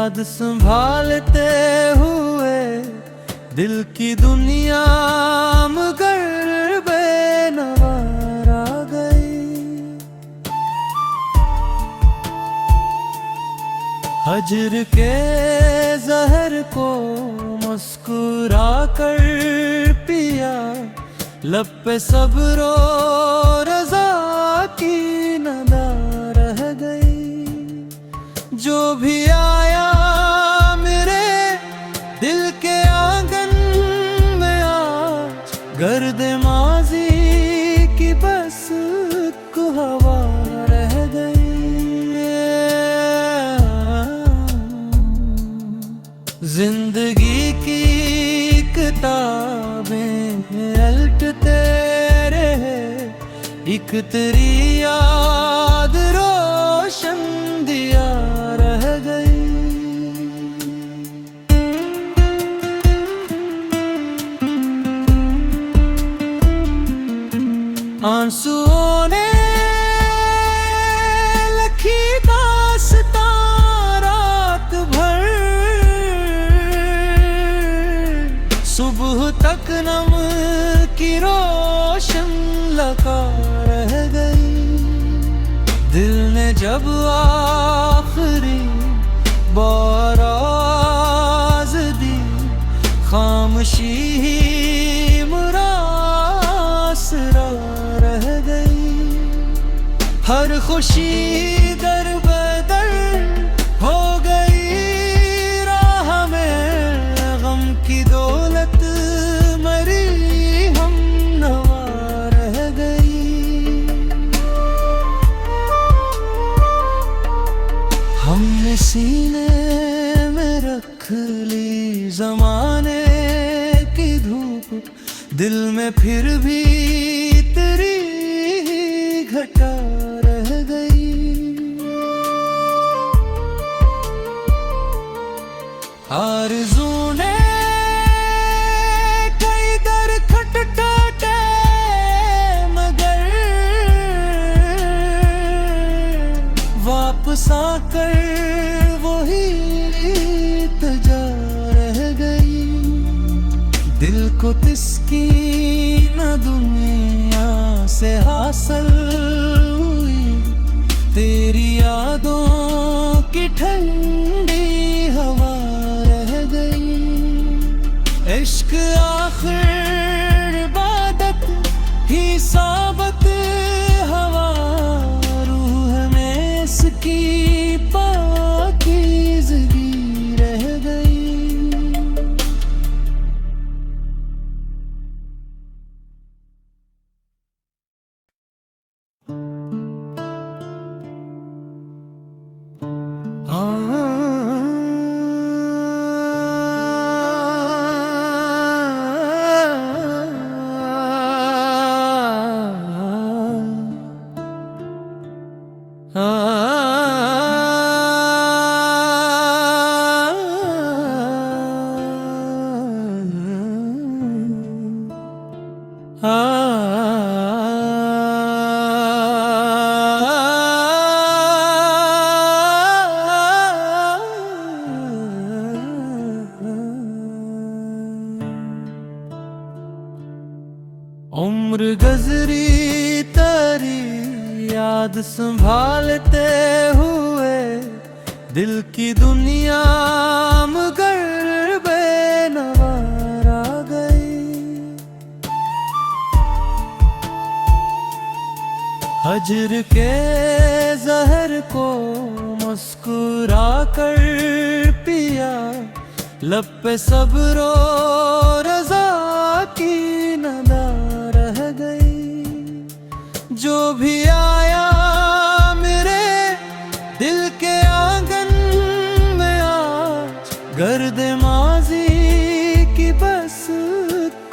याद संभालते हुए दिल की दुनिया मगर बेनवार आ गई। हजर के जहर को मुस्कुरा कर पिया, लब पे सब्रो रजा की नदा रह गई। जो भी आया मेरे दिल के आंगन में आज, गर्द माजी की बस को हवा रह गई। जिंदगी की किताबें पलटते रहे, एक तेरी याद रोशन दिया रह गई। आंसुओं ने लिखी दास्तां रात भर, सुबह तक नम की रोशन लगा रह गई। दिल ने जब आखिरी बार आवाज़ दी, खामोशी ही मुरासरा रह गई। हर खुशी दर बदर हो गई राह में, गम की दौलत मरी हम नवा रह गई। हमने सीने में रख ली जमाने की धूप, दिल में फिर भी तेरी घटा रह गई। आरज़ू ने कई दर खटखटाए मगर वापस आकर वही तजा रह गई। दिल को तिसकी न दुनिया से हासिल हुई, तेरी यादों की ठंडी हवा रह गई। इश्क आखिर इबादत ही साबत हवा, रूह में इसकी पाकीज़गी रह गई। उम्र गजरी तेरी याद संभालते हुए दिल की दुनिया मगर बेनवार आ गई। हजर के जहर को मुस्कुरा कर पिया, लब पे सब्रो रजा की नदा रह गई। जो भी आया मेरे दिल के आंगन में आज, गर्द माजी की बस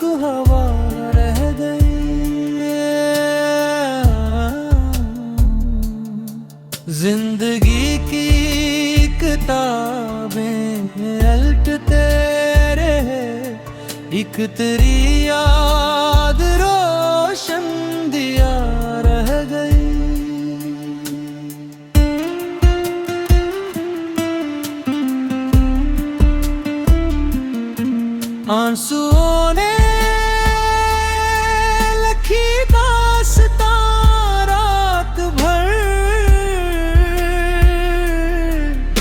को हवा रह गई। जिंदगी की किताबें पलटते रहे, एक तेरी याद रोशन दिया रह गई। आंसुओं ने लिखी दास्तां रात भर,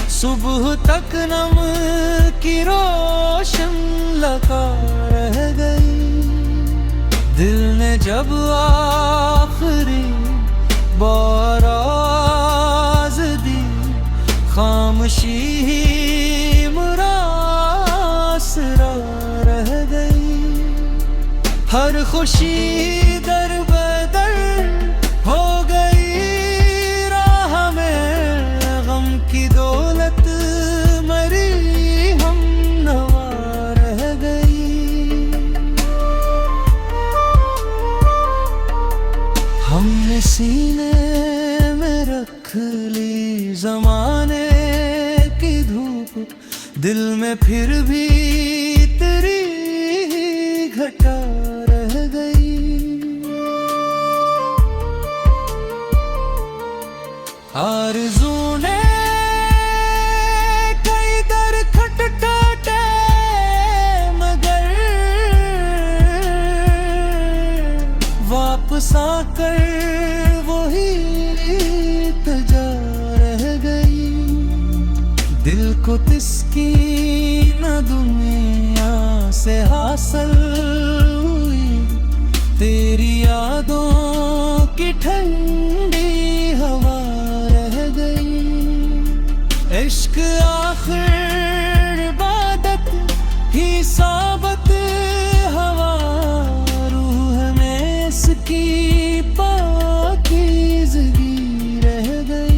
सुबह तक नम की रोशन लगा रह गई। दिल ने जब आखिरी बार आवाज़ दी, खामोशी ही मुरासरा रह गई। हर खुशी दर बदर हो गई राह में, गम की दौलत मरी हम नवा रह गई। हमने सीने में रख ली ज़माने की धूप, दिल में फिर भी तेरी घटा रह गई। आरज़ू ने कई दर खटखटाए, मगर वापस आकर वही तजा रह गई। दिल को तिस्कीन दुनिया से हासिल हुई, तेरी यादों की ठंडी हवा रह गई। इश्क आखिर इबादत ही साबत हवा, रूह में इसकी पाकीज़गी रह गई।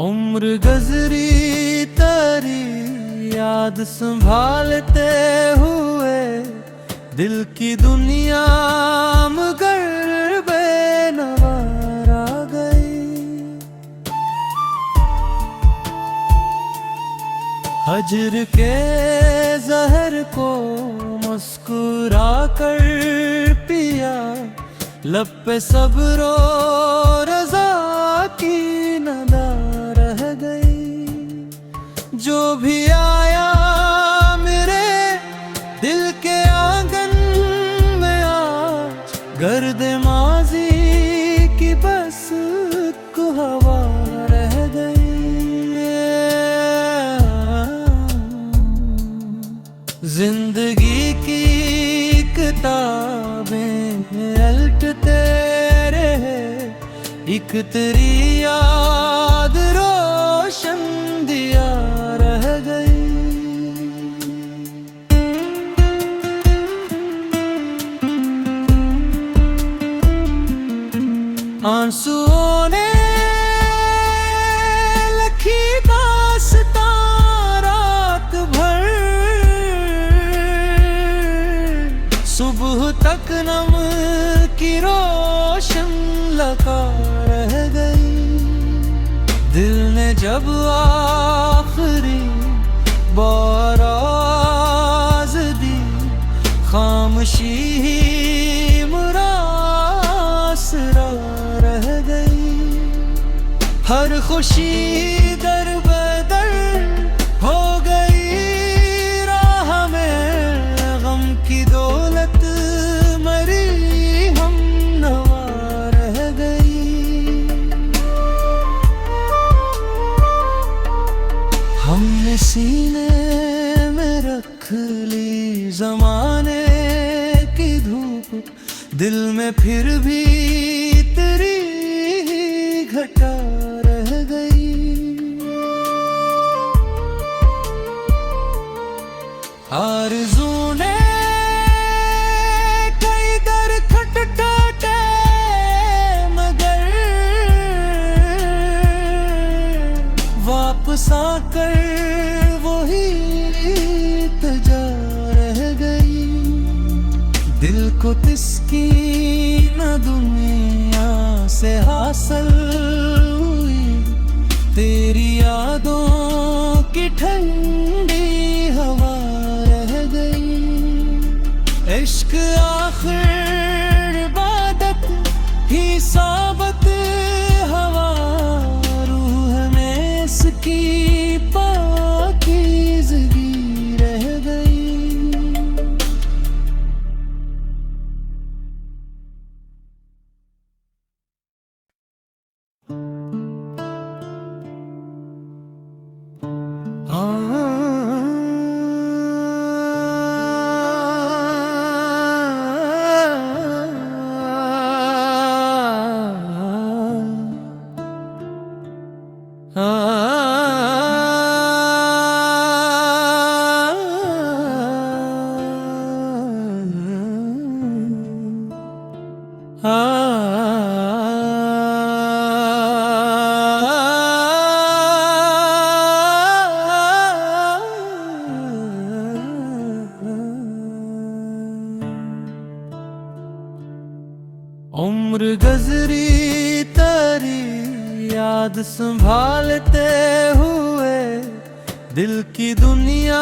उम्र गुज़री तेरी याद संभालते हुए, दिल की दुनिया मगर बेनवार आ गई। हजर के जहर को मुस्कुरा कर पिया, लब पे सब्र और रज़ा की नदा रह गई। जो भी आया मेरे दिल के आंगन में आज, गर्द माजी की बस को हवा रह गई। जिंदगी की किताबें पलटते रहे, एक तेरी याद रोशन दिया रह गई। आंसुओं ने लिखी दास्तां रात भर, सुबह तक नम की रोशन लगा रह गई। दिल ने जब आखिरी बार आवाज़ दी, खामोशी ही मुरासरा रह गई। हर खुशी दर बदर हो गई राह में, गम की दौलत मरी हम नवा रह गई। हमने सीने में रख ली ज़माने की धूप, दिल में फिर भी तेरी घटा रह गई। कर वही इल्तिजा रह गई। दिल को तिसकी न दुनिया से हासिल हुई, तेरी यादों की ठंडी हवा रह गई। इश्क आखिर इबादत ही साबत हवा, रूह में इसकी पाकीज़गी रह गई। उम्र गजरी तेरी याद संभालते हुए, दिल की दुनिया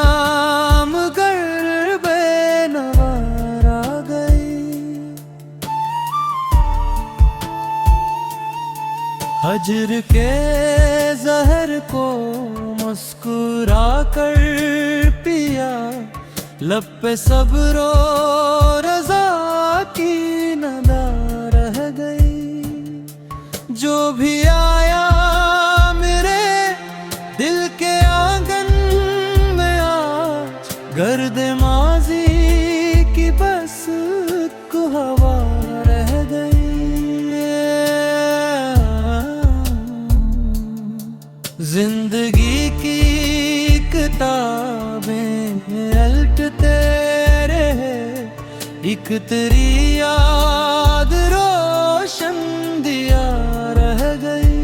मगर बेनवार आ गई। हजर के जहर को मुस्कुरा कर पिया, लब पे सब्र और रज़ा की नदा रह गई। जो भी आया मेरे दिल के आंगन में आज, गर्द माजी की बस को हवा रह गई। जिंदगी की किताबें पलटते रहे, एक तेरी याद रोशन दिया रह गई।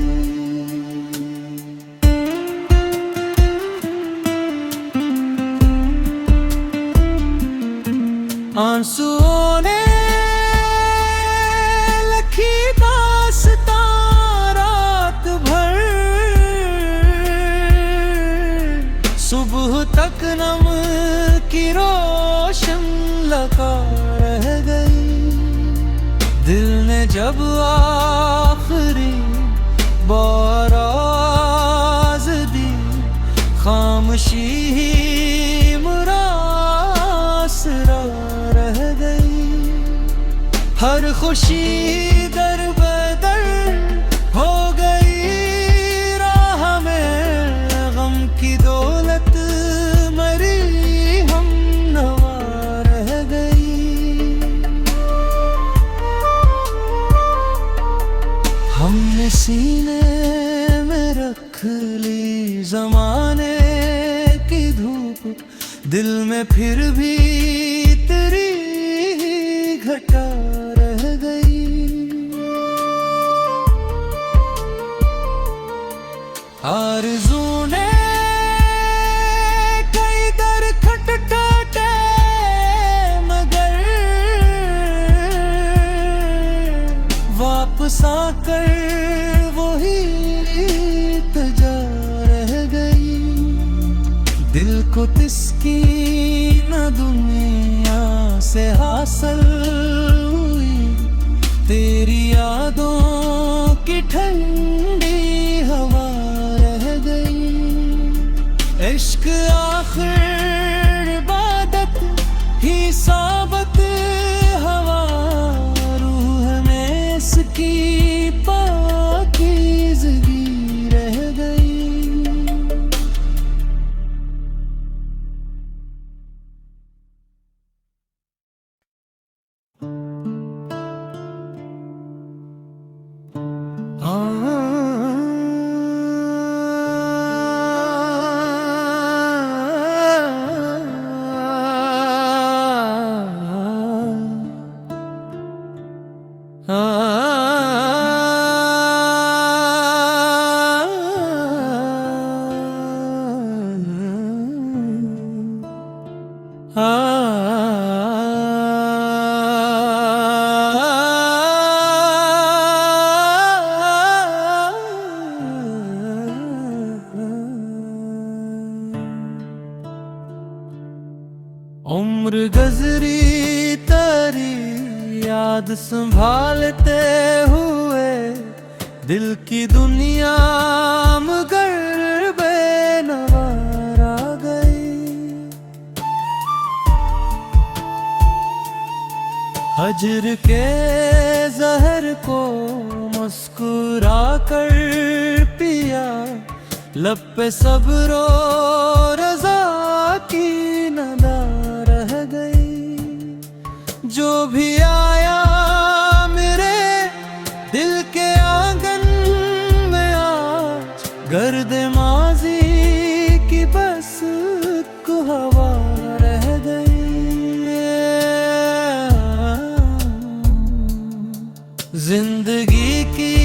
आंसुओं ने लिखी दास्तां रात भर, सुबह तक नम की रोशन लगा रह गई। दिल ने जब आखिरी बार आवाज़ दी, खामोशी ही मुरासरा रह गई। हर खुशी दर बदर हो गई, राह में गम की दौलत मरी हम नवा रह गई। हमने सीने में रख ली ज़माने की धूप, दिल में फिर भी तेरी ही घटा रह गई। आरज़ू ने कई दर खटखटाए, मगर वापस आकर वही इल्तिजा रह गई। दिल को तिसकी न दुनिया से हासिल हुई, तेरी यादों की ठंडी हवा रह गई। इश्क आखिर इबादत ही साबत हवा, रूह में इसकी पाकीज़गी रह गई। उम्र गुजरी तेरी याद संभालते हुए, दिल की दुनिया मगर बेनवार आ गई। हजर के जहर को मुस्कुरा कर पिया, लब पे सब्रो रजा की नदा रह गई। जो भी आया मेरे दिल के आंगन में आज, गर्द माजी की बस को हवा रह गई। जिंदगी की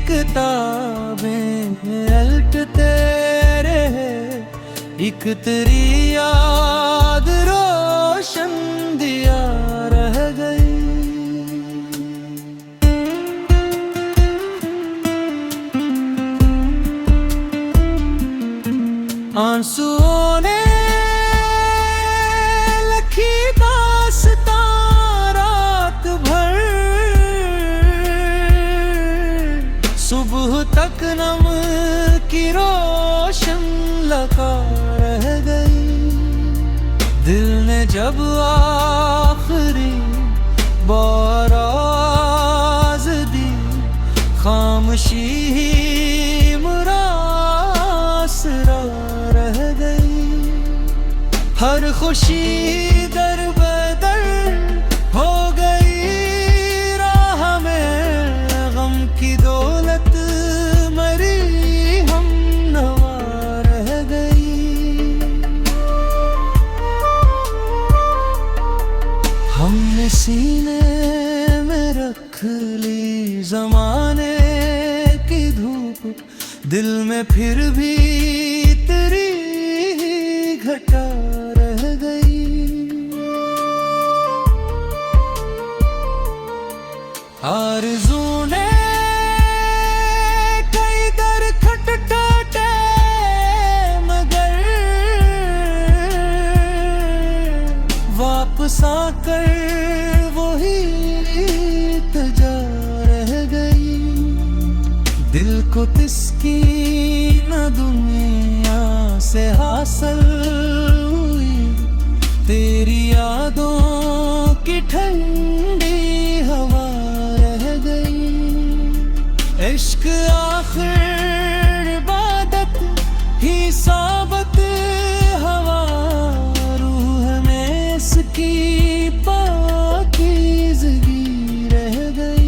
किताबें पलटते रहे, एक तेरी याद रोशन दिया रह गई। आंसुओं ने लिखी दास्तां रात भर, सुबह तक नम की रोशन लगा रह गई। दिल ने जब आखिरी बार आवाज दी, खामोशी ही मुरासरा रह गई। हर खुशी दर बदर हो गई राह में, गम की दौलत मरी हम नवा रह गई। हमने सीने में रख ली जमाने की धूप, दिल में फिर भी तेरी घटा रह गई। आरज़ू ने कई दर खटखटाए, मगर वापस आकर वही इल्तिजा रह गई। दिल को तिसकी न दुनिया से हासिल हुई, तेरी यादों की ठंडी हवा रह गई। इश्क आखिर इबादत ही साबत हवा, रूह में इसकी पाकीज़गी रह गई।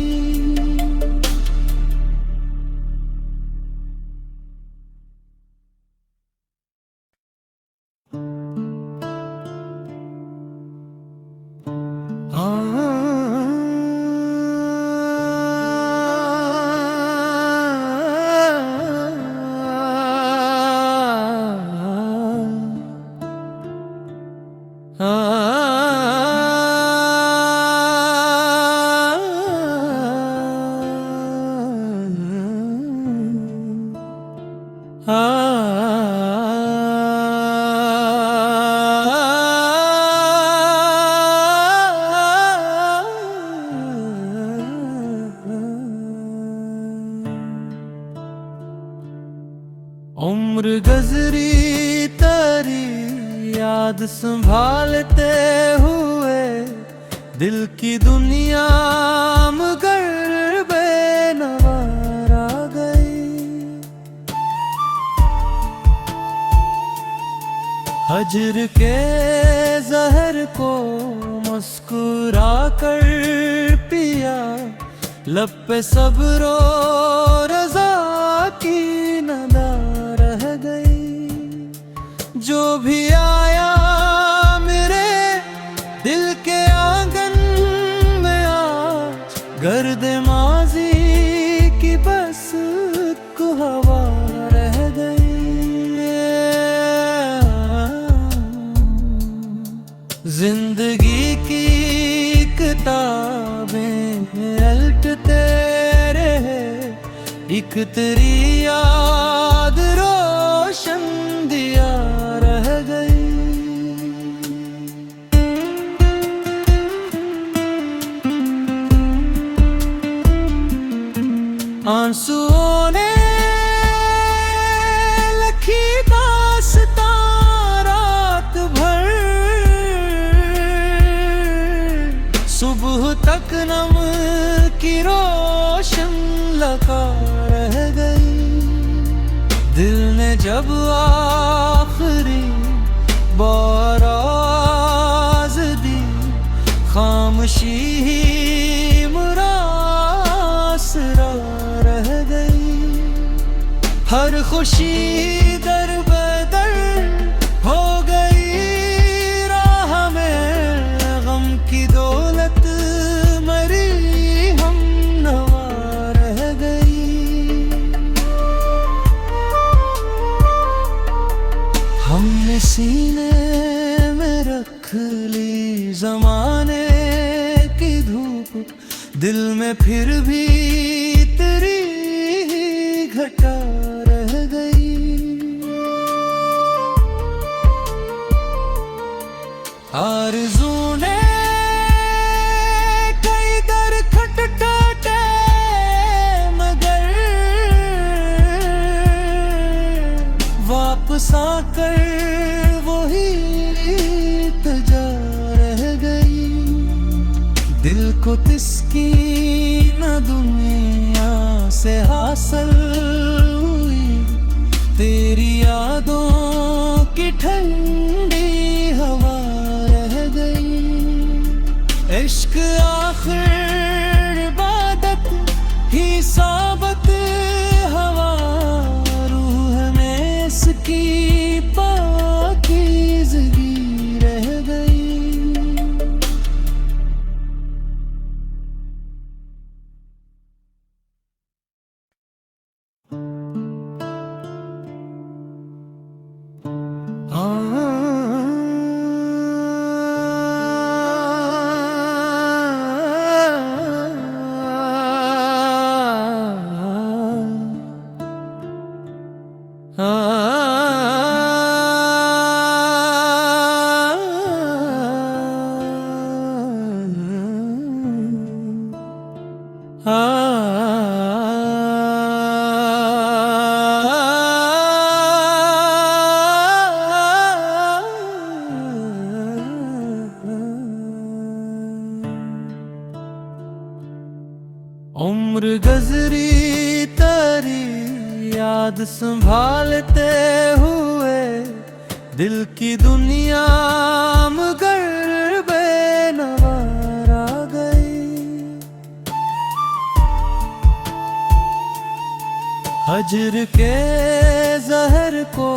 उम्र गुजरी तेरी याद संभालते हुए, दिल की दुनिया मगर बेनवार आ गई। हजर के जहर को मुस्कुरा कर पिया, लब पे सब्रो रजा की नदा रह गई। जो भी आया मेरे दिल के आंगन में आज, गर्द माजी की बस को हवा रह गई। जिंदगी की किताबें पलटते रहे, एक तेरी याद रोशन दिया रह गई। आंसुओं ने लिखी दास्तां रात भर, सुबह तक नम की रोशन लगा रह गई। दिल ने जब आखिरी बार आवाज़ दी, खामोशी ही मुरासरा रह गई। हर खुशी दर बदर हो गई राह में, गम की दौलत मरी हम नवा रह गई। हमने सीने में रख ली ज़माने की धूप, दिल में फिर भी तेरी घटा रह गई। आरज़ू ने कई दर खटखटाए मगर वापस आकर वही तजा रह गई। दिल को तिस्कीन दुनिया से हासिल हुई, तेरी यादों की ठंडी हवा रह गई। इश्क आखिर इबादत ही साबत हवा, रूह में इसकी पाकीज़गी रह गई। उम्र गुज़री तेरी याद संभालते हुए, दिल की दुनिया मगर बेनवार आ गई। हजर के जहर को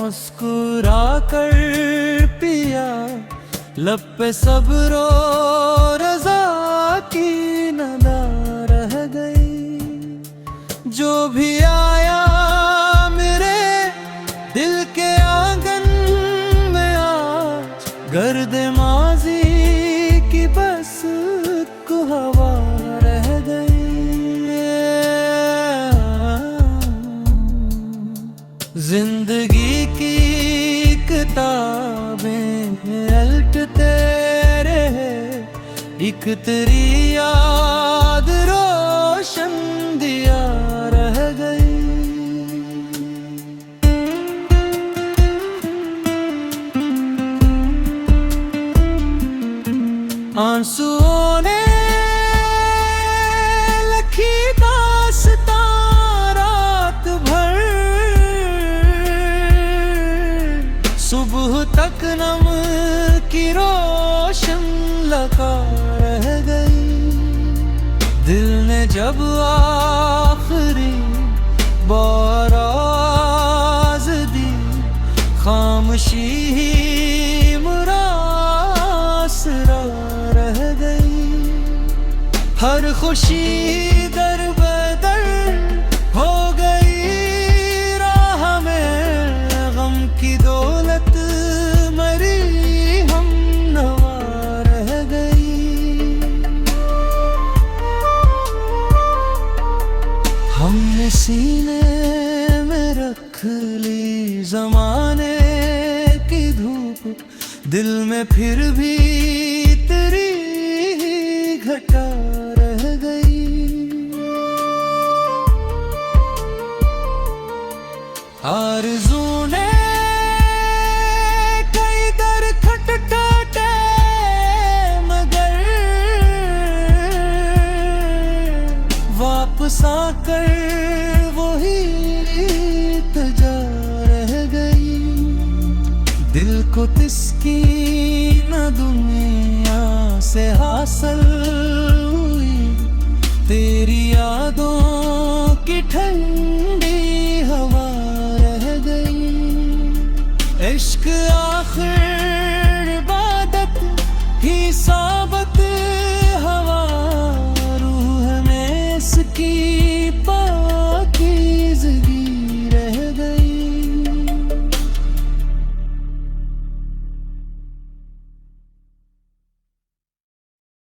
मुस्कुरा कर पिया, लब पे सब्र और रज़ा की नदा रह गई। जो भी आया मेरे दिल के आंगन में आज, गर्द माजी की बस को हवा रह गई। जिंदगी की किताबें पलटते रहे, एक तेरी याद रोशन दिया रह गई। आंसुओं ने लिखी दास्तां रात भर, सुबह तक नम की रोशन लगा रह गई। दिल ने जब आखिरी बार आवाज़ दी, खामोशी ही मुरासरा रह गई। हर खुशी दर बदर हो गई राह में, गम की दौलत मरी हम नवा रह गई। हमने सीने में रख ली ज़माने की धूप, दिल में फिर भी तेरी घटा रह गई। आरज़ू ने कई दर खटखटाए मगर वापस आकर वही इल्तिजा रह गई। दिल को तिसकी न दुनिया से हासिल हुई, तेरी यादों की ठंडी हवा रह गई। इश्क आखिर इबादत ही साबित